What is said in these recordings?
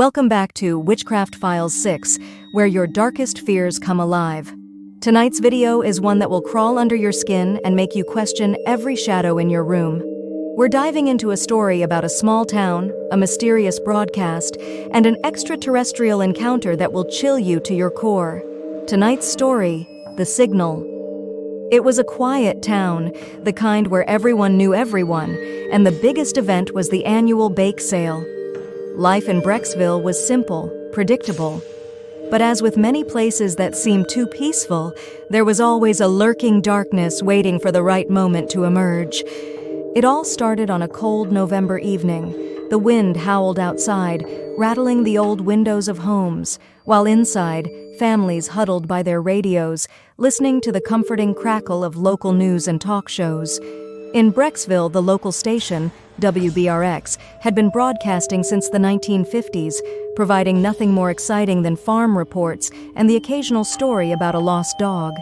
Welcome back to Witchcraft Files 6, where your darkest fears come alive. Tonight's video is one that will crawl under your skin and make you question every shadow in your room. We're diving into a story about a small town, a mysterious broadcast, and an extraterrestrial encounter that will chill you to your core. Tonight's story, The Signal. It was a quiet town, the kind where everyone knew everyone, and the biggest event was the annual bake sale. Life in Brecksville was simple, predictable. But as with many places that seemed too peaceful, there was always a lurking darkness waiting for the right moment to emerge. It all started on a cold November evening. The wind howled outside, rattling the old windows of homes, while inside, families huddled by their radios, listening to the comforting crackle of local news and talk shows. In Brecksville, the local station, WBRX, had been broadcasting since the 1950s, providing nothing more exciting than farm reports and the occasional story about a lost dog.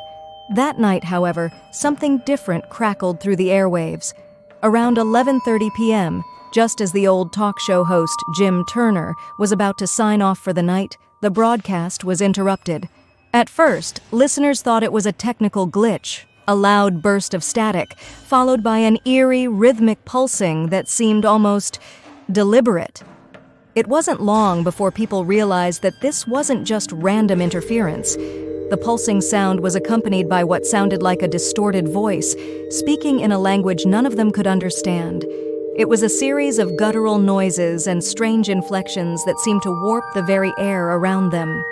That night, however, something different crackled through the airwaves. Around 11:30 p.m., just as the old talk show host Jim Turner was about to sign off for the night, the broadcast was interrupted. At first, listeners thought it was a technical glitch, a loud burst of static, followed by an eerie, rhythmic pulsing that seemed almost deliberate. It wasn't long before people realized that this wasn't just random interference. The pulsing sound was accompanied by what sounded like a distorted voice, speaking in a language none of them could understand. It was a series of guttural noises and strange inflections that seemed to warp the very air around them.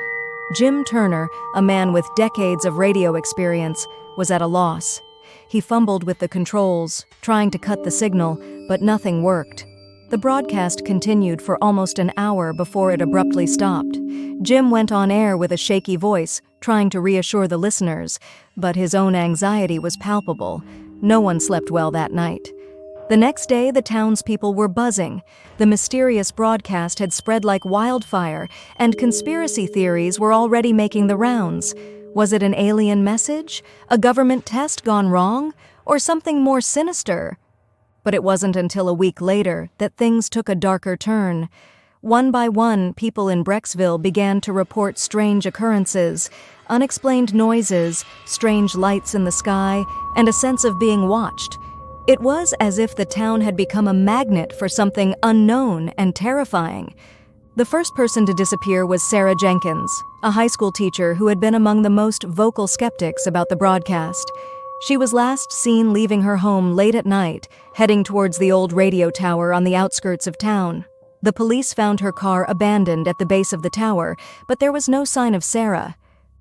Jim Turner, a man with decades of radio experience, was at a loss. He fumbled with the controls, trying to cut the signal, but nothing worked. The broadcast continued for almost an hour before it abruptly stopped. Jim went on air with a shaky voice, trying to reassure the listeners, but his own anxiety was palpable. No one slept well that night. The next day, the townspeople were buzzing. The mysterious broadcast had spread like wildfire, and conspiracy theories were already making the rounds. Was it an alien message, a government test gone wrong, or something more sinister? But it wasn't until a week later that things took a darker turn. One by one, people in Brecksville began to report strange occurrences, unexplained noises, strange lights in the sky, and a sense of being watched. It was as if the town had become a magnet for something unknown and terrifying. The first person to disappear was Sarah Jenkins, a high school teacher who had been among the most vocal skeptics about the broadcast. She was last seen leaving her home late at night, heading towards the old radio tower on the outskirts of town. The police found her car abandoned at the base of the tower, but there was no sign of Sarah.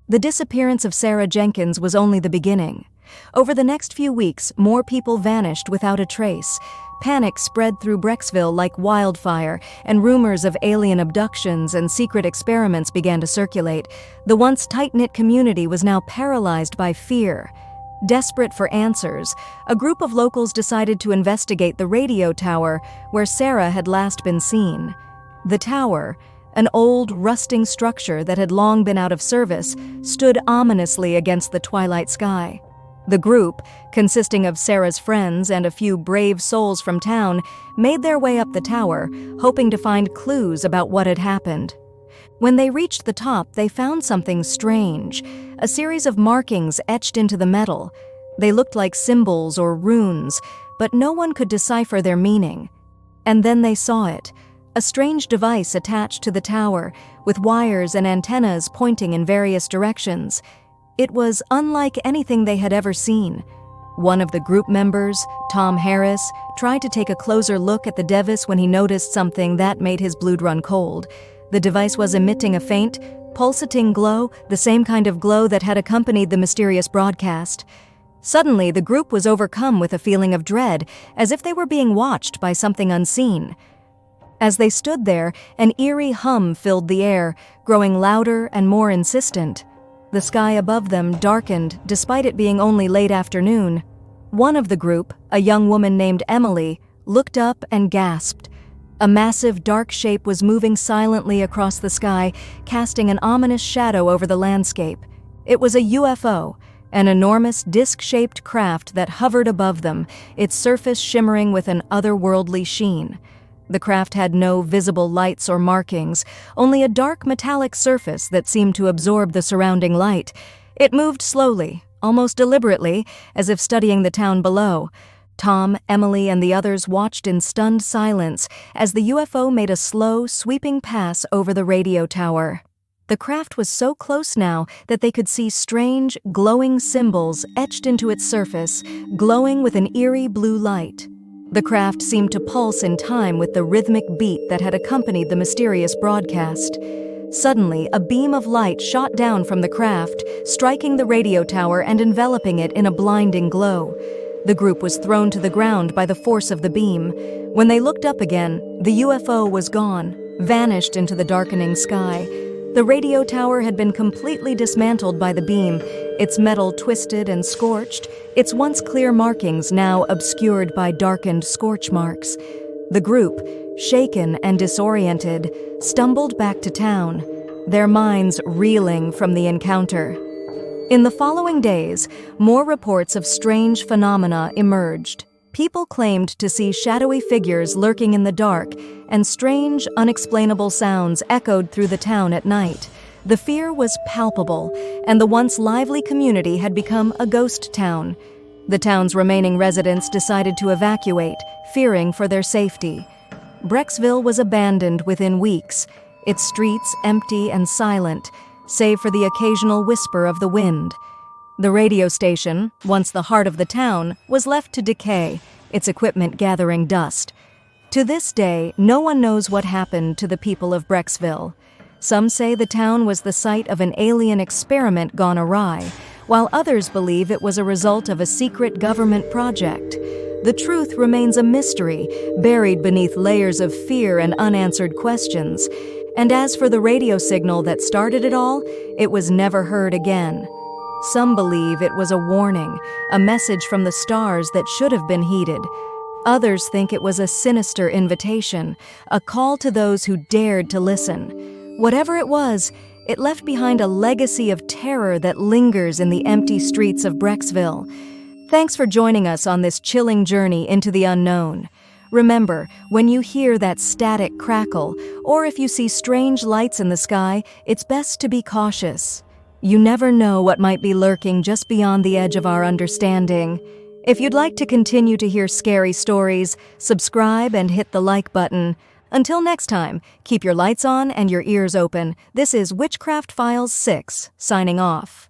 The disappearance of Sarah Jenkins was only the beginning. Over the next few weeks, more people vanished without a trace. Panic spread through Brecksville like wildfire, and rumors of alien abductions and secret experiments began to circulate. The once tight-knit community was now paralyzed by fear. Desperate for answers, a group of locals decided to investigate the radio tower where Sarah had last been seen. The tower, an old, rusting structure that had long been out of service, stood ominously against the twilight sky. The group, consisting of Sarah's friends and a few brave souls from town, made their way up the tower, hoping to find clues about what had happened. When they reached the top, they found something strange, a series of markings etched into the metal. They looked like symbols or runes, but no one could decipher their meaning. And then they saw it, a strange device attached to the tower, with wires and antennas pointing in various directions. It was unlike anything they had ever seen. One of the group members, Tom Harris, tried to take a closer look at the device when he noticed something that made his blood run cold. The device was emitting a faint, pulsating glow, the same kind of glow that had accompanied the mysterious broadcast. Suddenly, the group was overcome with a feeling of dread, as if they were being watched by something unseen. As they stood there, an eerie hum filled the air, growing louder and more insistent. The sky above them darkened, despite it being only late afternoon. One of the group, a young woman named Emily, looked up and gasped. A massive dark shape was moving silently across the sky, casting an ominous shadow over the landscape. It was a UFO, an enormous disc-shaped craft that hovered above them, its surface shimmering with an otherworldly sheen. The craft had no visible lights or markings, only a dark metallic surface that seemed to absorb the surrounding light. It moved slowly, almost deliberately, as if studying the town below. Tom, Emily, and the others watched in stunned silence as the UFO made a slow, sweeping pass over the radio tower. The craft was so close now that they could see strange, glowing symbols etched into its surface, glowing with an eerie blue light. The craft seemed to pulse in time with the rhythmic beat that had accompanied the mysterious broadcast. Suddenly, a beam of light shot down from the craft, striking the radio tower and enveloping it in a blinding glow. The group was thrown to the ground by the force of the beam. When they looked up again, the UFO was gone, vanished into the darkening sky. The radio tower had been completely dismantled by the beam, its metal twisted and scorched, its once clear markings now obscured by darkened scorch marks. The group, shaken and disoriented, stumbled back to town, their minds reeling from the encounter. In the following days, more reports of strange phenomena emerged. People claimed to see shadowy figures lurking in the dark, and strange, unexplainable sounds echoed through the town at night. The fear was palpable, and the once lively community had become a ghost town. The town's remaining residents decided to evacuate, fearing for their safety. Brecksville was abandoned within weeks, its streets empty and silent, save for the occasional whisper of the wind. The radio station, once the heart of the town, was left to decay, its equipment gathering dust. To this day, no one knows what happened to the people of Brecksville. Some say the town was the site of an alien experiment gone awry, while others believe it was a result of a secret government project. The truth remains a mystery, buried beneath layers of fear and unanswered questions. And as for the radio signal that started it all, it was never heard again. Some believe it was a warning, a message from the stars that should have been heeded. Others think it was a sinister invitation, a call to those who dared to listen. Whatever it was, it left behind a legacy of terror that lingers in the empty streets of Brecksville. Thanks for joining us on this chilling journey into the unknown. Remember, when you hear that static crackle, or if you see strange lights in the sky, it's best to be cautious. You never know what might be lurking just beyond the edge of our understanding. If you'd like to continue to hear scary stories, subscribe and hit the like button. Until next time, keep your lights on and your ears open. This is Witchcraft Files 6, signing off.